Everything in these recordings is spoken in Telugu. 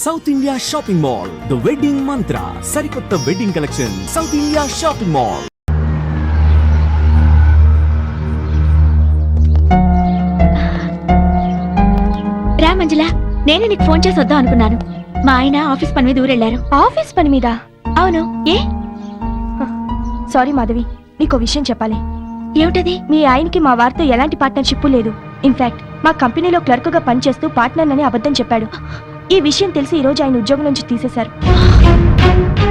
South India shopping mall, the wedding మంత్ర, సరికొత్త wedding collection, south India shopping mall. రా మంజుల, నేను నీకు ఫోన్ చేసి వద్దాం అనుకున్నాను. మా ఆయన ఆఫీస్ పని మీద ఊరెళ్ళారు. ఆఫీస్ పని మీద? అవును. ఏ? సారీ మాధవి, నీకో విషయం చెప్పాలి. ఏమిటది? మీ ఆయనకి మా వారితో ఎలాంటి పార్ట్నర్షిప్ లేదు. ఇన్ఫాక్ట్ మా కంపెనీలో క్లర్క్ గా పనిచేస్తూ పార్ట్నర్ అని అబద్ధం చెప్పాడు. ఈ విషయం తెలిసి ఈ రోజు ఆయన ఉద్యోగం నుంచి తీసేశారు.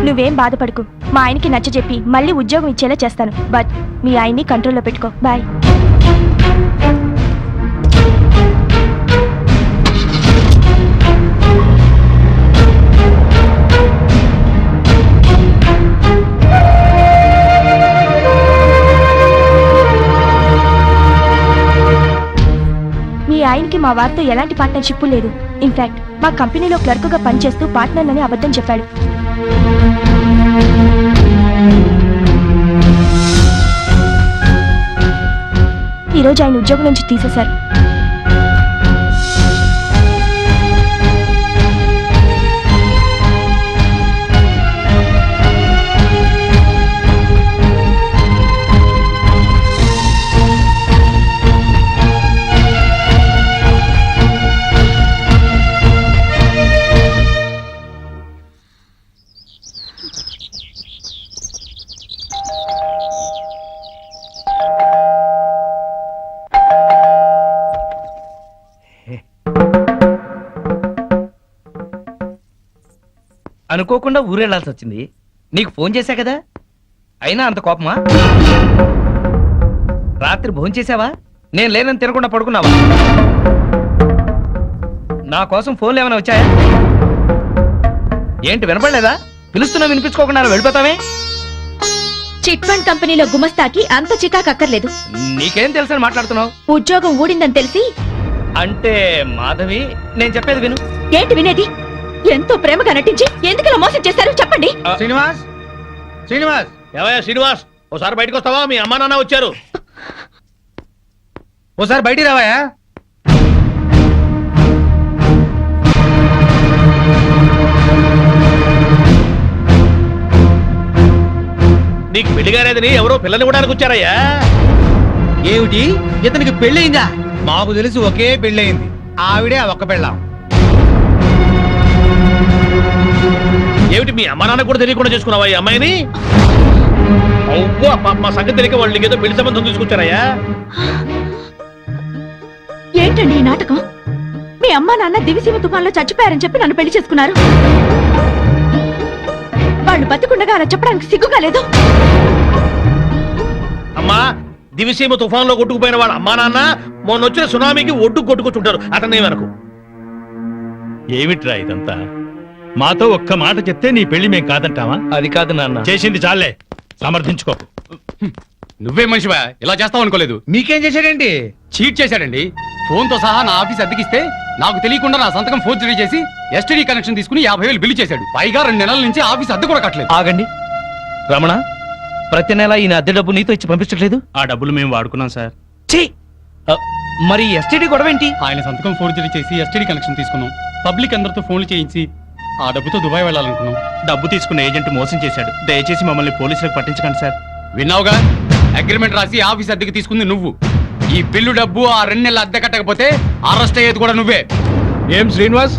నువ్వేం బాధపడకు, మా ఆయనకి నచ్చజెప్పి మళ్ళీ ఉద్యోగం ఇచ్చేలా చేస్తాను. బట్ మీ ఆయన్ని కంట్రోల్లో పెట్టుకో. బాయ్. మీ ఆయనకి మా వారితో ఎలాంటి పార్ట్నర్షిప్ లేదు. ఇన్ఫాక్ట్ మా కంపెనీలో క్లర్క్ గా పనిచేస్తూ పార్ట్నర్ అని అబద్ధం చెప్పాడు. ఈరోజు ఆయన ఉద్యోగం నుంచి తీసేశారు. అనుకోకుండా ఊరెళ్లాల్సి వచ్చింది. నీకు ఫోన్ చేశా కదా, అయినా అంత కోపమా? రాత్రి భోజనం చేసావా? నేను లేనని తినకుండా పడుకున్నావా? నా కోసం ఫోన్లు ఏమైనా వచ్చాయా? ఏంటి వినపడలేదా? పిలుస్తున్నా వినిపించుకోకుండా వెళ్ళిపోతావే? చిట్ ఫండ్ కంపెనీలో గుమస్తాకి అంత చికాకు అక్కర్లేదు. నీకేం తెలుసని మాట్లాడుతున్నావు? ఉద్యోగం ఊడిందని తెలిసి. అంటే మాధవి, నేను చెప్పేది విను. ఏంటి వినేది? ఎంతో ప్రేమగా నటించి ఎందుకు ఇలా మోసం చేశారు చెప్పండి. శ్రీనివాస్, శ్రీనివాస్, ఏవయ్యా శ్రీనివాస్, ఓసారి బయటకు వస్తావా? మీ అమ్మా నాన్న వచ్చారు. ఓసారి బయటికి రావాయా? నీకు పెళ్లి కాలేదని ఎవరో పిల్లని ఇవ్వడానికి వచ్చారయ్యా. ఏమిటి, ఇతనికి పెళ్ళయిందా? మాకు తెలిసి ఒకే పెళ్ళయింది, ఆవిడే ఒక్క పెళ్ళాం. ఏమిటి మీ అమ్మా నాన్న కూడా తెలియకుండా చేసుకున్నావా ఈ అమ్మాయిని? అవ్వా, మా సంగతి తెలియక వాళ్ళు నీకేదో పెళ్లి సంబంధం తీసుకొచ్చారయ్యా. ఏంటండి ఈ నాటకం? మీ అమ్మా నాన్న దివిసీమ తుఫాన్లో చచ్చిపోయారని చెప్పి నన్ను పెళ్లి చేసుకున్నారు. వాళ్ళు బతికుండగా అలా చెప్పడానికి సిగ్గుగా లేదు. అమ్మా, దివిసీమ తుఫాన్ లో కొట్టుకుపోయిన వాళ్ళ అమ్మా నాన్న మొన్న వచ్చిన సునామీకి ఒడ్డు కొట్టుకొచ్చుంటారు. అతనే వరకు ఏమిట్రా ఇదంతా? మాతో ఒక్క మాట చెప్తే నీ పెళ్లి మేం కాదంటావా? అది కాదు నాన్న. చేసింది చాలే, సమర్థించుకోకు. నువ్వే మనిషివా, ఇలా చేస్తావు అనుకోలేదు. మీకేం చేశాడండి? చీట్ చేశాడండి. ఫోన్ తో సహా నా ఆఫీస్ అద్దెకిస్తే నాకు తెలియకుండా నా సంతకం ఫోర్జరీ చేసి ఎస్టీడీ కనెక్షన్ తీసుకుని 50,000 బిల్లు చేశాడు. పైగా 2 నెలల నుంచి ఆఫీస్ అద్దె కూడా కట్టలేదు. ఆగండి రమణ, ప్రతి నెల ఈయన అద్దె డబ్బు నీతో ఇచ్చి పంపించట్లేదు? ఆ డబ్బులు మేము వాడుకున్నాం సార్. ఛీ! మరి ఎస్టీడీ గొడవ ఏంటి? ఆయన సంతకం ఫోర్జరీ చేసి ఎస్టీడీ కనెక్షన్ తీసుకున్నాం. పబ్లిక్ అందరితో ఫోన్లు చేయించి ఆ డబ్బుతో దుబాయ్ వెళ్ళాలనుకున్నాం. డబ్బు తీసుకున్న ఏజెంట్ మోసం చేశాడు. దయచేసి మమ్మల్ని పోలీసులకు పట్టించకండి సార్. విన్నావుగా, అగ్రిమెంట్ రాసి ఆఫీస్ అద్దెకి తీసుకుంది నువ్వు. ఈ బిల్లు డబ్బు ఆ 2 నెలల అద్దె కట్టకపోతే అరెస్ట్ అయ్యేది కూడా నువ్వే. ఏం శ్రీనివాస్,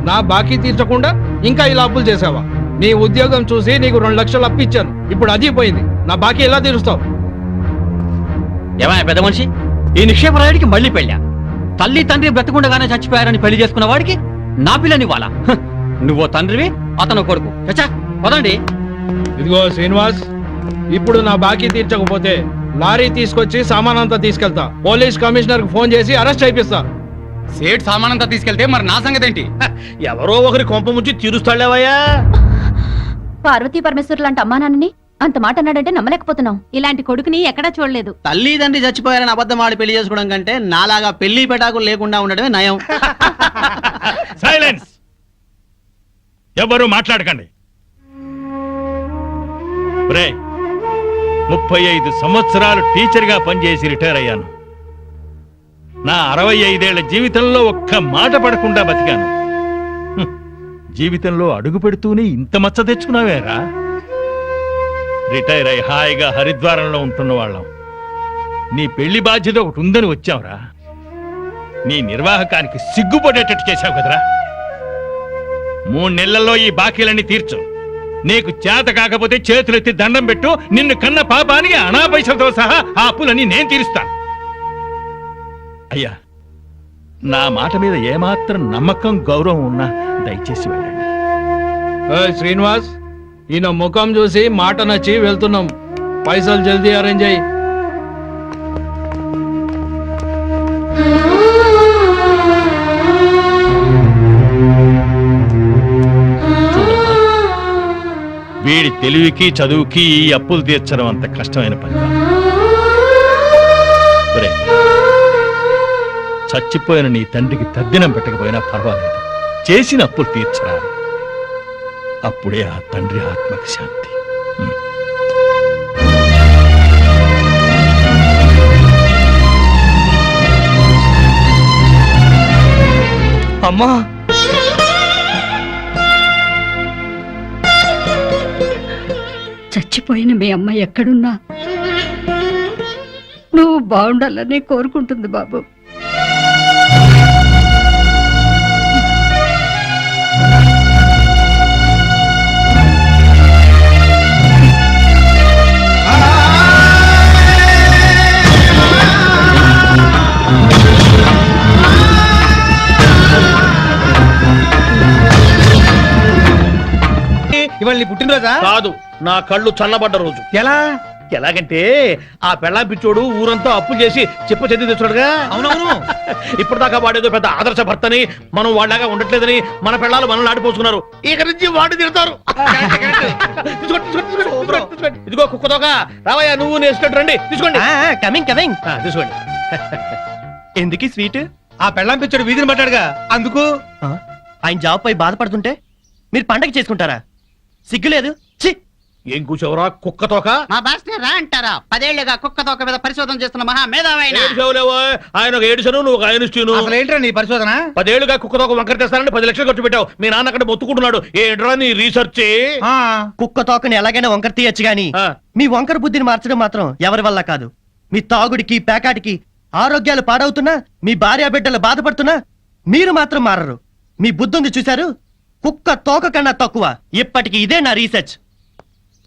నా బాకీ తీర్చకుండా ఇంకా ఇలా అప్పులు చేసావా? నీ ఉద్యోగం చూసి నీకు 2 లక్షలు అప్పు ఇచ్చాను, ఇప్పుడు అది పోయింది. నా బాకీ ఎలా తీరుస్తావు? ఏమైనా పెద్ద మనిషి, ఈ నిక్షేప రాయుడికి మళ్ళీ పెళ్ళా? తల్లి తండ్రి బ్రతకుండగానే చచ్చిపోయారని పెళ్లి చేసుకున్న వాడికి నా పిల్లని వాళ్ళ? నువ్వో తండ్రివి, అతను కొడుకు. చచ్చా, పదండి. ఇదిగో శ్రీనివాస్, ఇప్పుడు నా బాకీ తీర్చకపోతే లారీ తీసుకొచ్చి సామానంతా తీసుకెళ్తా. పోలీస్ కమిషనర్ కు ఫోన్ చేసి అరెస్ట్ అయిపిస్తా. సేట్ సామానంతా తీసుకెళ్తే మరి నా సంగతి ఏంటి? ఎవరో ఒకరి కొంప ముంచి తీరుస్తాడేవయ్యా. పార్వతీ పరమేశ్వరు లాంటి అమ్మా నాన్నని అంత మాట అన్నాడంటే నమ్మలేకపోతున్నాం. ఇలాంటి కొడుకుని ఎక్కడా చూడలేదు. తల్లి తండ్రి చచ్చిపోయారని అబద్ధం ఆడి పెళ్లి చేసుకోవడం కంటే నాలాగా పెళ్లి పెటాకులు లేకుండా ఉండడమే నయం. సైలెన్స్! ఎవరు మాట్లాడకండి. 35 సంవత్సరాలు టీచర్ గా పనిచేసి రిటైర్ అయ్యాను. నా 65 ఏళ్ల జీవితంలో ఒక్క మాట పడకుండా బతికాను. జీవితంలో అడుగు పెడుతూనే ఇంత మచ్చ తెచ్చుకున్నావేరా? రిటైర్ అయి హాయిగా హరిద్వారంలో ఉంటున్న వాళ్ళం. నీ పెళ్లి బాధ్యత ఒకటి ఉందని వచ్చావురా. నీ నిర్వాహకానికి సిగ్గుపడేటట్టు చేశావు కదరా. 3 నెలల్లో ఈ బాకీలన్నీ తీర్చు. నీకు చేత కాకపోతే చేతులెత్తి దండం పెట్టు. నిన్ను కన్న పాపానికి అనాపైసలతో సహా ఆ అప్పులన్నీ నేను తీరుస్తాను. అయ్యా, నా మాట మీద ఏమాత్రం నమ్మకం గౌరవం ఉన్నా దయచేసి వెళ్ళండి. శ్రీనివాస్, ఈయన ముఖం చూసి మాట నచ్చి వెళ్తున్నాం. పైసలు జల్దీ అరేంజ్ అయ్యి. వీడి తెలివికి చదువుకి ఈ అప్పులు తీర్చడం అంత కష్టమైన పని కాదు. ఒరేయ్, చచ్చిపోయిన నీ తండ్రికి తద్దినం పెట్టకపోయినా పర్వాలేదు, చేసిన అప్పులు తీర్చరా. అప్పుడే ఆ తండ్రి ఆత్మకి శాంతి. అమ్మా, చచ్చిపోయిన మీ అమ్మ ఎక్కడున్నా నువ్వు బాగుండాలని కోరుకుంటుంది బాబు. ఇవాళ నీ పుట్టినరోజా? కాదు, నా కళ్ళు చల్లబడ్డ రోజు. ఎలా? ఎలాగంటే ఆ పెళ్ళాం పిచ్చోడు ఊరంతా అప్పులు చేసి చెప్ప చెంది తెచ్చాడుగా. అవునవును. ఇప్పుడు దాకా వాడేదో పెద్ద ఆదర్శ భర్తని, మనం వాళ్ళగా ఉండట్లేదని మన పెళ్ళాలు మనల్ని ఆడిపోసుకున్నారు. ఇక నుంచి వాడు తిడతారు. ఇదిగో కుక్కతోక, రావయ్యా, నువ్వు నేర్చుకుంటూ రండి. తీసుకోండి. Coming coming. తీసుకోండి. ఎందుకు స్వీట్? ఆ పెళ్ళాం పిచ్చాడు వీధిని పట్టాడుగా, అందుకు. ఆయన జాబ్ పై బాధపడుతుంటే మీరు పండగ చేసుకుంటారా? సిగ్గులేదు? ఛీ! ఏం కూర్చోవరా కుక్కతోక? మా బాస్ రా అంటారా? 10 ఏళ్లుగా కుక్క తోక మీద పరిశోధన చేస్తున్న మహా మేధావైన ఆయన ఒక ఏడుసను, నువ్వు ఒక ఆయనిస్తూను. అసలు ఏంట్రా నీ పరిశోధన? 10 ఏళ్లుగా కుక్కతోక వంకర తెస్తానని 10 లక్షలు ఖర్చు పెట్టావు. మీ నాన్న అక్కడ మొత్తుకుంటున్నాడు. ఏంట్రా నీ రీసెర్చ్? కుక్క తోకని ఎలాగైనా వంకర తీయచ్చు గాని మీ వంకర బుద్ధిని మార్చడం మాత్రం ఎవరి వల్ల కాదు. మీ తాగుడికి పేకాటికి ఆరోగ్యాలు పాడవుతున్నా, మీ భార్య బిడ్డలు బాధపడుతున్నా మీరు మాత్రం మారరు. మీ బుద్ధుంది చూశారు? కుక్క తోక కన్నా తక్కువ. ఇప్పటికి ఇదే నా రీసెర్చ్.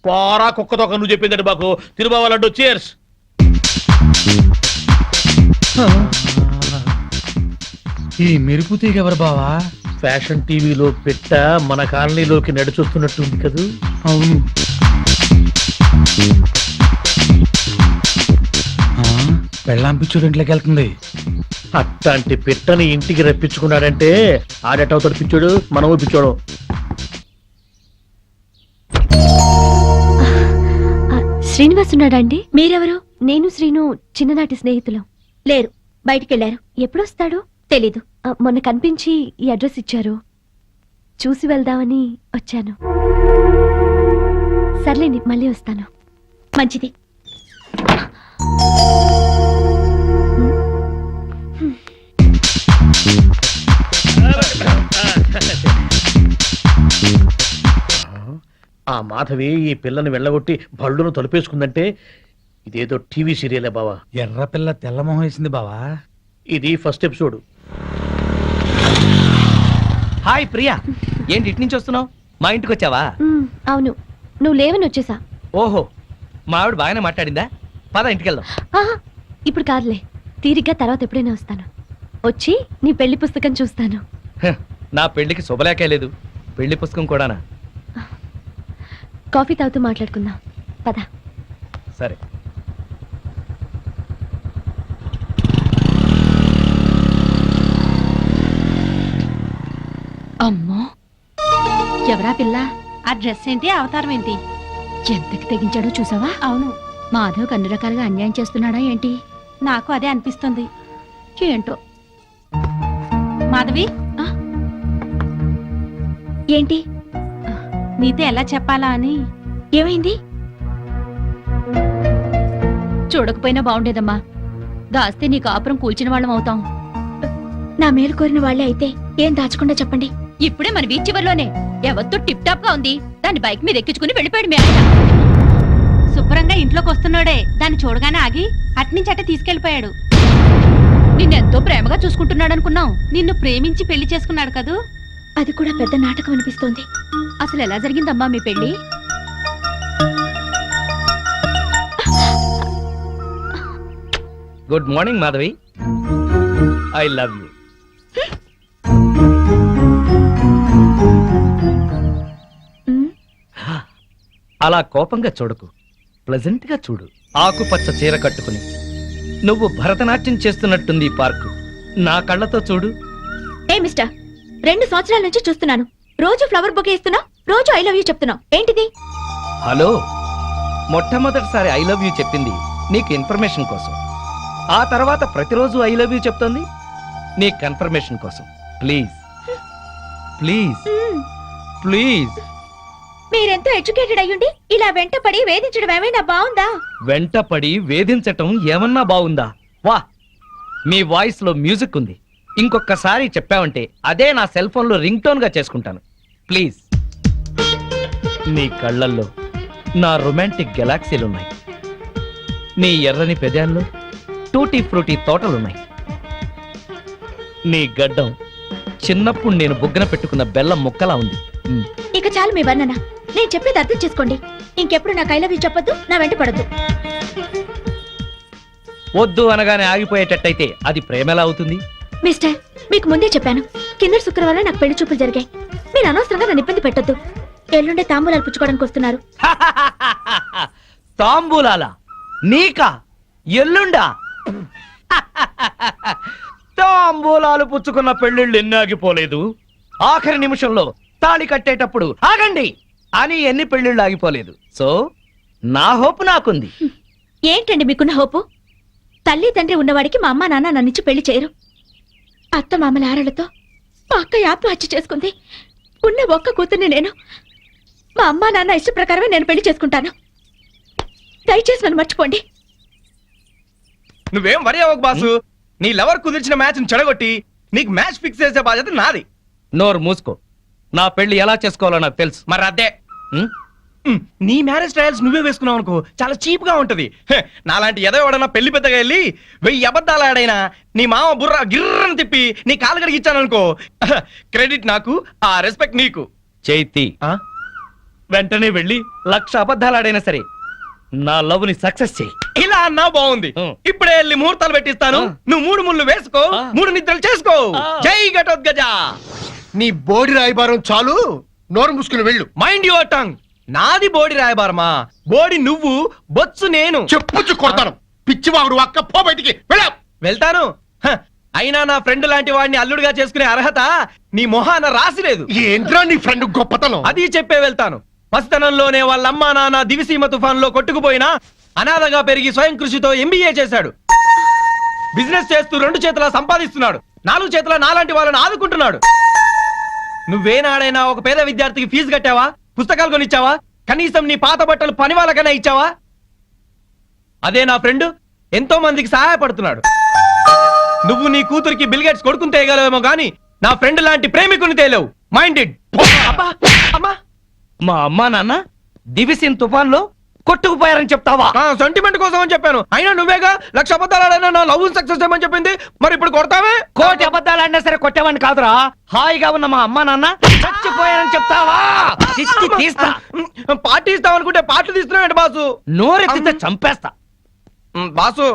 పోరా కుక్కతోక, నువ్వు చెప్పిందండి బాకు. తిరుబావాలంటూ చేర్స్. ఈ మెరుపు తీగ ఎవరు బావా? ఫ్యాషన్ టీవీలో పెట్ట మన కాలనీలోకి నడిచొస్తున్నట్టుంది కదూ. అవును. పెళ్ళాం పిచ్చుడు ఇంట్లోకి వెళ్తుంది. అట్లాంటి పిట్టని ఇంటికి రప్పించుకున్నాడంటే ఆడేటవుతాడు పిచ్చోడు, మనము పిచ్చోడు. శ్రీనివాస్ ఉన్నాడా అండి? మీరెవరు? నేను శ్రీను చిన్ననాటి స్నేహితులు. లేరు, బయటికెళ్లారు. ఎప్పుడొస్తాడు తెలీదు. మొన్న కనిపించి ఈ అడ్రస్ ఇచ్చారు, చూసి వెళ్దామని వచ్చాను. సర్లేండి, మళ్ళీ వస్తాను. మంచిది. ఆ మాధవి ఈ పిల్లని వెళ్ళగొట్టి బళ్ళును తలుపేసుకుందంటే ఇదేదో టీవీ సీరియలే బావా. ఎర్ర పిల్ల తెల్లమొహం వేసింది బావా. ఇది ఫస్ట్ ఎపిసోడ్. హాయ్ ప్రియా, ఏంటి ఇటు నుంచి వస్తున్నావు? మా ఇంటికి వచ్చావా? అవును, నువ్వు లేవని వచ్చేసా. ఓహో, మా ఆవిడ బాగానే మాట్లాడిందా? పద ఇంటికి వెళ్దాం. ఇప్పుడు కాదులే, తీరిగ్గా తర్వాత ఎప్పుడైనా వస్తాను. వచ్చి నీ పెళ్లి పుస్తకం చూస్తాను. నా పెళ్లికి శుభలేఖే లేదు, పెళ్లి పుస్తకం కూడానా? కాఫీ తాగుతూ మాట్లాడుకుందాం, పద. సరే. అమ్మో, ఎవరా పిల్ల? ఆ డ్రెస్ ఏంటి, అవతారం ఏంటి? ఎంతకి తెగించాడో చూసావా? అవును, మాధవ్ అన్ని రకాలుగా అన్యాయం చేస్తున్నాడా ఏంటి? నాకు అదే అనిపిస్తుంది. ఏంటో. మాధవి, ఏంటి? నీతో ఎలా చెప్పాలా అని. ఏమైంది? చూడకపోయినా బాగుండేదమ్మా. దాస్తే నీ కాపురం కూల్చిన వాళ్ళం అవుతాం. నా మేలు కోరిన వాళ్ళే అయితే ఏం దాచకుండా చెప్పండి. ఇప్పుడే మన బీచ్ చివర్లోనే ఎవరితో టిప్ టాప్ గా ఉంది దాన్ని బైక్ మీద ఎక్కించుకుని వెళ్ళిపోయాడు మీ ఆయన. శుభ్రంగా ఇంట్లోకి వస్తున్నాడే దాన్ని చూడగానే ఆగి అట్నుంచి అట్టే తీసుకెళ్లిపోయాడు. నిన్నెంతో ప్రేమగా చూసుకుంటున్నాడు అనుకున్నావు. నిన్ను ప్రేమించి పెళ్లి చేసుకున్నాడు కదూ. అది కూడా పెద్ద నాటకం అనిపిస్తోంది. అసలు ఎలా జరిగిందమ్మా మీ పెళ్లి? Good morning Madhavi, I love you. అలా కోపంగా చూడకు, ప్లెజెంట్ గా చూడు. ఆకుపచ్చ చీర కట్టుకుని నువ్వు భరతనాట్యం చేస్తున్నట్టుంది ఈ పార్కు. నా కళ్ళతో చూడు. ఏ మిస్టర్, 2 సంవత్సరాల నుంచి చూస్తున్నాను. రోజు ఫ్లవర్ బొకే ఇస్తున్నావు, రోజు ఐ లవ్ యూ చెప్తున్నావు. ఏంటిది? హలో, మొట్టమొదటిసారి ఐ లవ్ యూ చెప్పింది నీకు ఇన్ఫర్మేషన్ కోసం. ఆ తర్వాత ప్రతిరోజు ఐ లవ్ యూ చెప్తోంది నీ కన్ఫర్మేషన్ కోసం. Please please please. మీరెంతో ఎడ్యుకేటెడ్ అయ్యుండి ఇలా వెంటపడి వేధించడం ఏమైనా బాగుందా? వెంటపడి వేధించటం ఏమన్నా బాగుందా? వా, మీ వాయిస్ లో మ్యూజిక్ ఉంది. ఇంకొకసారి చెప్పావంటే అదే నా సెల్ ఫోన్ లో రింగ్ టోన్ గా చేసుకుంటాను. ప్లీజ్. నీ కళ్ళల్లో నా రొమాంటిక్ గెలాక్సీలున్నాయి. నీ ఎర్రని పెదాల్లో టూటీ ఫ్రూటీ తోటలున్నాయి. నీ గడ్డం చిన్నప్పుడు నేను బుగ్గన పెట్టుకున్న బెల్లం ముక్కలా ఉంది. ఇక చాలు మీ వర్ణన. నేను చెప్పేది అర్థం చేసుకోండి. ఇంకెప్పుడు నాకు ఐ లవ్ యూ చెప్పొద్దు, నా వెంట పడద్దు. వద్దు అనగానే ఆగిపోయేటట్టయితే అది ప్రేమ ఎలా అవుతుంది? మిస్టర్, మీకు ముందే చెప్పాను, కింద శుక్రవారం నాకు పెళ్లి చూపులు జరిగాయి. మీరు అనవసరంగా నన్ను ఇబ్బంది పెట్టొద్దు. ఎల్లుండే తాంబూలాలు పుచ్చుకోవడానికి వస్తున్నారు. తాంబూలాలా? నీకా? ఎల్లుండా? తాంబూలాలు పుచ్చుకున్న పెళ్లిళ్ళు ఎన్ని ఆగిపోలేదు. ఆఖరి నిమిషంలో తాళి కట్టేటప్పుడు ఆగండి అని ఎన్ని పెళ్లిళ్ళు ఆగిపోలేదు. సో నా హోప్ నాకుంది. ఏంటండి మీకున్న హోపు? తల్లి తండ్రి ఉన్నవాడికి మా అమ్మ నాన్న నన్నిచ్చి పెళ్లి చేయరు. అత్త మామల ఆరలతో మా అక్క ఆత్మహత్య చేసుకుంది. ఉన్న ఒక్క కూతుర్ని నేను. మా అమ్మ నాన్న ఇష్ట ప్రకారమే నేను పెళ్లి చేసుకుంటాను. దయచేసి నన్ను మర్చిపోండి. నువ్వేం వరి అవ్వకు బాసు. నీ లవర్ కుదిర్చిన మ్యాచ్ చెడగొట్టి నీకు మ్యాచ్ ఫిక్స్ చేసే బాధ్యత నాది. నోరు మూసుకో. నా పెళ్లి ఎలా చేసుకోవాలో నాకు తెలుసు. మరి అదే నీ మ్యారేజ్ ట్రయల్స్ నువ్వే వేసుకున్నావు అనుకో, చాలా చీప్ గా ఉంటది. నాలాంటి ఎదో ఎవడన్నా పెళ్లి పెద్దగా వెళ్ళి 1000 అబద్ధాలు ఆడైనా నీ మామ బుర్ర గిర్రని తిప్పి నీ కాలు కడిగిచ్చాను అనుకో, క్రెడిట్ నాకు, ఆ రెస్పెక్ట్ నీకు. చైతి, వెంటనే వెళ్ళి 1,00,000 అబద్ధాలు ఆడైనా సరే నా లవ్ ని సక్సెస్ చేయి. ఇలా అన్నా బాగుంది. ఇప్పుడే వెళ్ళి ముహూర్తాలు పెట్టిస్తాను. నువ్వు 3 ముళ్ళు వేసుకో, 3 నిద్రలు చేసుకో. జై ఘటోత్కజ. నీ బోడి రాయబారం చాలు, నోరు మూసుకుని వెళ్ళు. Mind your tongue. నాది బోడి రాయబారమా? బోడి నువ్వు, బొత్సు నేను. చెప్పుచ్చు కొడతాను. పిచ్చివాగుడు అక్క, పో బయటికి. వెళ్తాను. అయినా నా ఫ్రెండ్ లాంటి వాడిని అల్లుడిగా చేసుకునే అర్హత నీ మొహాన రాసిలేదు. ఏంట్రా నీ ఫ్రెండ్ గొప్పతనం? అది చెప్పే వెళ్తాను. పసితనంలోనే వాళ్ళమ్మా నాన్న దివిసీమ తుఫాన్ లో కొట్టుకుపోయినా అనాథగా పెరిగి స్వయం కృషితో MBA చేశాడు. బిజినెస్ చేస్తూ 2 చేతులా సంపాదిస్తున్నాడు. 4 చేతుల నాలాంటి వాళ్ళని ఆదుకుంటున్నాడు. నువ్వేనాడైనా ఒక పేద విద్యార్థికి ఫీజు కట్టావా? పుస్తకాలు కొనిచ్చావా? కనీసం నీ పాత బట్టలు పని వాళ్ళకైనా ఇచ్చావా? అదే నా ఫ్రెండ్ ఎంతో మందికి సహాయపడుతున్నాడు. నువ్వు నీ కూతురికి బిల్ గేట్స్ కొడుకుని తేయగలవేమో గానీ నా ఫ్రెండ్ లాంటి ప్రేమికుని తేలేవు. మైండెడ్. మా అమ్మా నాన్న దివిసిన్ తుఫాన్ లో కొట్టుకుపోయారని చెప్తావా? సెంటిమెంట్ కోసం అని చెప్పాను. అయినా నువ్వేగా 1,00,000 అబద్ధాలు ఆడైనా నా లవ్ సక్సెస్ చేయమని చెప్పింది. మరి ఇప్పుడు కొడతావే? 1,00,000 అబద్ధాలు ఆడినా సరే కొట్టేవాడిని కాదురా. హాయిగా ఉన్న మా అమ్మా నాన్న చచ్చిపోయారని చెప్తావా? తీస్తా. పార్టీ ఇస్తావనుకుంటే పార్టీ తీస్తున్నావు బాసు. నోరెత్తితే చంపేస్తా. బాసు,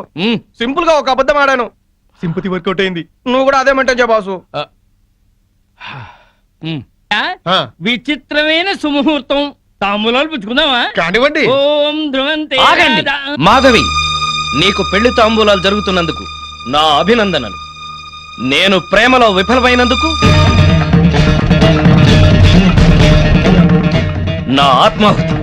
సింపుల్ గా ఒక అబద్ధం ఆడాను, సింపతి వర్కౌట్ అయింది. నువ్వు కూడా అదే మంటే బాసు. విచిత్రమైన సుముహూర్తం. తాంబూలాలు పుచ్చుకుందామా? కానివ్వండి. ఓం ధ్రువంతే. ఆగండి. మాధవి, నీకు పెళ్లి తాంబూలాలు జరుగుతున్నందుకు నా అభినందనలు. నేను ప్రేమలో విఫలమైనందుకు నా ఆత్మాహుతి.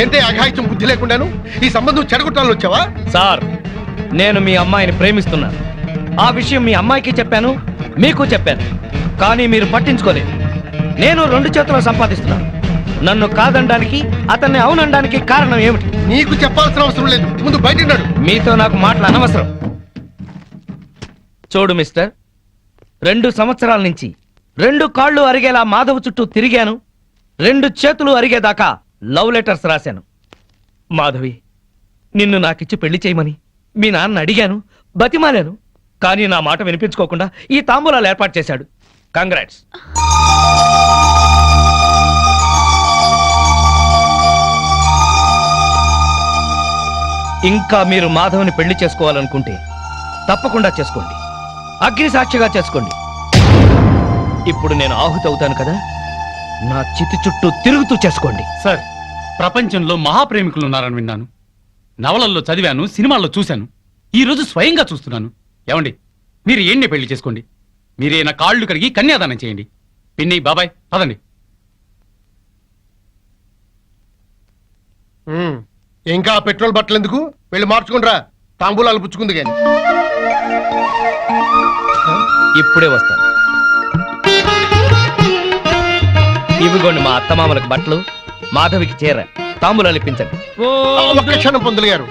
ఏంటి అఘాయిత్యం బుద్ధి లేకుండాను ఈ సంబంధం చెడగొట్టాలని వచ్చావా? సార్, నేను మీ అమ్మాయిని ప్రేమిస్తున్నాను. ఆ విషయం మీ అమ్మాయికి చెప్పాను, మీకు చెప్పాను. కానీ మీరు పట్టించుకోలేదు. నేను 2 చేతులు సంపాదిస్తున్నాను. నన్ను కాదనడానికి, అతన్ని అవునడానికి కారణం ఏమిటి? నీకు చెప్పాల్సిన అవసరం లేదు. ముందు బయట మీతో నాకు మాటలు అనవసరం. చూడు మిస్టర్, 2 సంవత్సరాల నుంచి 2 కాళ్ళు అరిగేలా మాధవ్ చుట్టూ తిరిగాను, 2 చేతులు అరిగేదాకా లవ్ లెటర్స్ రాశాను. మాధవి, నిన్ను నాకిచ్చి పెళ్లి చేయమని మీ నాన్న అడిగాను, బతిమాలాను. కానీ నా మాట వినిపించుకోకుండా ఈ తాంబూలాలు ఏర్పాటు చేశాడు. కంగ్రాట్స్. ఇంకా మీరు మాధవ్ని పెళ్లి చేసుకోవాలనుకుంటే తప్పకుండా చేసుకోండి, అగ్ని సాక్షిగా చేసుకోండి. ఇప్పుడు నేను ఆహుతి అవుతాను కదా, నా చితి చుట్టూ తిరుగుతూ చేసుకోండి. సార్, ప్రపంచంలో మహాప్రేమికులు ఉన్నారని విన్నాను, నవలల్లో చదివాను, సినిమాల్లో చూశాను, ఈ రోజు స్వయంగా చూస్తున్నాను. ఏమండి, మీరు ఏంటి పెళ్లి చేసుకోండి, మీరే నా కాళ్ళు కడిగి కన్యాదానం చేయండి. పిన్ని, బాబాయ్, పదండి. ఇంకా పెట్రోల్ బట్టలు ఎందుకు? వెళ్ళి మార్చుకుంటారా, తాంబూలాలు పుచ్చుకుంది కానీ. ఇప్పుడే వస్తాను. ఇవిగోండి మా అత్తమామలకు బట్టలు, మాధవికి చీర, తాంబూలాలు ఇప్పించండి. ఒక్క క్షణం పొందులు గారు,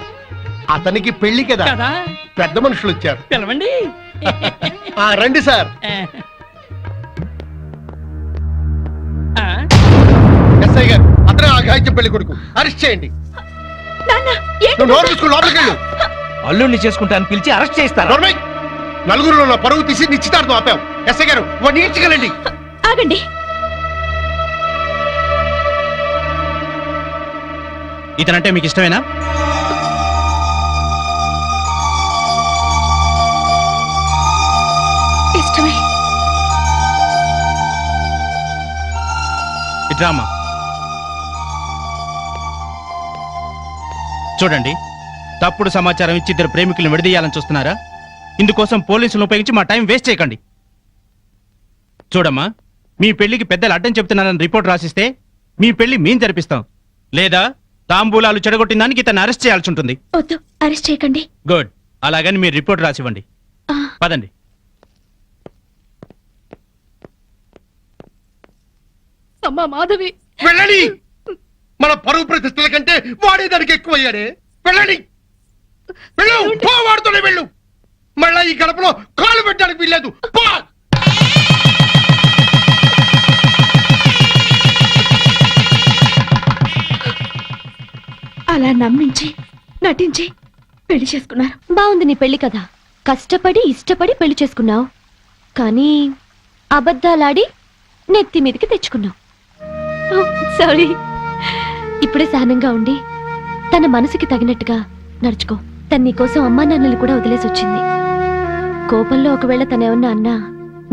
అతనికి పెళ్లి కదా, పెద్ద మనుషులు వచ్చారు. పిలవండి. రండి సార్. ఎస్ఐ గారు, అతనే ఆఘాయిత్యం పెళ్లి కొడుకు, అరెస్ట్ చేయండి. నువ్వు నోరు తీసుకుని లోపలికి వెళ్ళు. అల్లుడిని చేసుకుంటాను పిలిచి అరెస్ట్ చేస్తాను. నోర్మై, నలుగురిలో నా పరువు తీసి నిశ్చితార్థం ఆపాం. ఎస్ఐ గారు, వాడిని ఈడ్చగలండి. ఆగండి. ఇతనంటే మీకు ఇష్టమేనా? ఇష్టమే. ఇట్రామా. చూడండి, తప్పుడు సమాచారం ఇచ్చి 2 ప్రేమికులను విడదీయాలని చూస్తున్నారా? ఇందుకోసం పోలీసులను ఉపయోగించి మా టైం వేస్ట్ చేయకండి. చూడమ్మా, మీ పెళ్లికి పెద్దలు అడ్డం చెప్తున్నారని రిపోర్ట్ రాసిస్తే మీ పెళ్లి మేం జరిపిస్తాం, లేదా తాంబూలాలు చెడగొట్టిన దానికి ఇతను అరెస్ట్ చేయాల్సి ఉంటుంది. వద్దు, అరెస్ట్ చేయకండి. గుడ్, అలాగని మీరు రిపోర్ట్ రాసివ్వండి. పదండి. అమ్మా మాధవి, వెళ్ళండి. మన పరువు ప్రతిష్టల కంటే వాడే దానికి ఎక్కువయ్యాడే. వెళ్ళండి, వెళ్ళు. వాడుతూనే వెళ్ళు. మళ్ళా ఈ గడపలో కాలు పెట్టడానికి వీల్లేదు. పో. అలా నమ్మించి నటించి పెళ్లి చేసుకున్నారు. బాగుంది నీ పెళ్లి కదా. కష్టపడి ఇష్టపడి పెళ్లి చేసుకున్నావు, కానీ అబద్ధాలాడి నెత్తి మీదకి తెచ్చుకున్నావు. సారీ. ఇప్పుడే సహనంగా ఉండి తన మనసుకి తగినట్టుగా నడుచుకో. తన నీకోసం అమ్మా నాన్నలు కూడా వదిలేసి వచ్చింది. కోపంలో ఒకవేళ తనేమన్నా అన్నా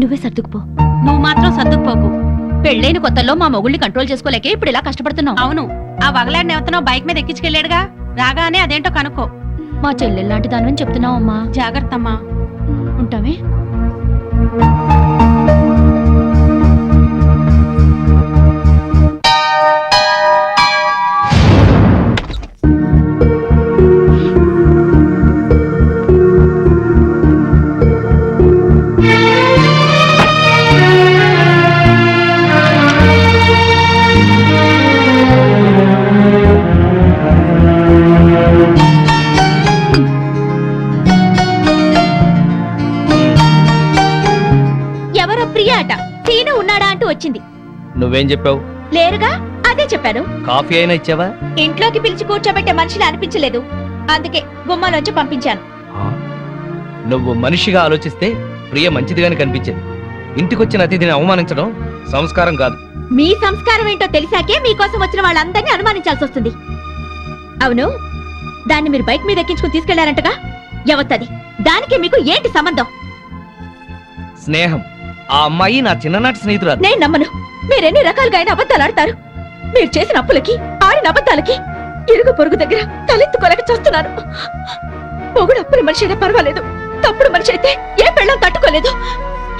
నువ్వే సర్దుకుపో. నువ్వు మాత్రం సర్దుకుపోకు. పెళ్ళైన కొత్తలో మా మొగుళ్ళని కంట్రోల్ చేసుకోలేకే ఇప్పుడు ఇలా కష్టపడుతున్నావు. అవును, ఆ వగలాడిని ఎవతనో బైక్ మీద ఎక్కించుకెళ్ళాడుగా, రాగానే అదేంటో కనుక్కో. మా చెల్లెల్లాంటి దానని చెప్తున్నావు అమ్మా. జాగ్రత్త అమ్మా. ఉంటావే. వచ్చింది. నువ్వేం చెప్పావు? లేరుగా, అదే చెప్పాను. కాఫీ అయినా ఇచ్చావా? ఇంట్లోకి పిలిచి కూర్చోబెట్టే మనిషిని అనిపించలేదు, అందుకే గుమ్మాలోంచి పంపించాను. నువ్వు మనిషిగా ఆలోచిస్తే ప్రియ మంచిదిగానే కనిపించింది. ఇంటికొచ్చిన అతిథిని అవమానించడం సంస్కారం కాదు. మీ సంస్కారం ఏంటో తెలిసాకే మీకోసం వచ్చిన వాళ్ళందరినీ అనుమానించాల్సి వస్తుంది. అవును, దాన్ని మీరు బైక్ మీద ఎక్కించుకుని తీసుకెళ్లారంటగా, ఎవత్తది? దానికి మీకు ఏంటి సంబంధం? స్నేహం. ఆ అమ్మాయి నా చిన్ననాటి స్నేహితురాలు. నేను నమ్మను. మీరెన్ని రకాలుగా అయినా అబద్ధాలు ఆడతారు. మీరు చేసిన అప్పులకి, ఆడిన అబద్ధాలకి ఇరుగు పొరుగు దగ్గర తలెత్తుకోలేక చూస్తున్నాను. మొగుడు అప్పుల మనిషి అయినా పర్వాలేదు, తప్పుడు మనిషి అయితే ఏ పెళ్ళం తట్టుకోలేదు.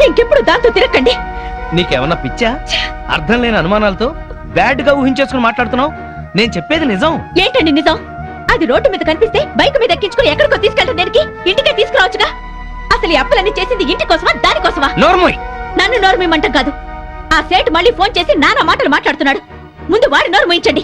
ఇంకెప్పుడు దాంతో తిరగండి. నీకేమన్నా పిచ్చా? అర్థం లేని అనుమానాలతో బ్యాడ్ గా ఊహించేసుకుని మాట్లాడుతున్నావు. నేను చెప్పేది నిజం. ఏంటండి నిజం? అది రోడ్డు మీద కనిపిస్తే బైక్ మీద ఎక్కించుకుని ఎక్కడికో తీసుకెళ్ళడం దేనికి? ఇంటికే తీసుకురావచ్చుగా. అసలు ఈ అప్పులన్నీ చేసింది ఇంటి కోసమా, దానికోసమా? నోర్మోయ్. నన్ను నోరు మీమంటాం కాదు. ఆ సేటు మళ్ళీ ఫోన్ చేసి నానా మాటలు మాట్లాడుతున్నాడు. ముందు వాడి నోరు మూయించండి.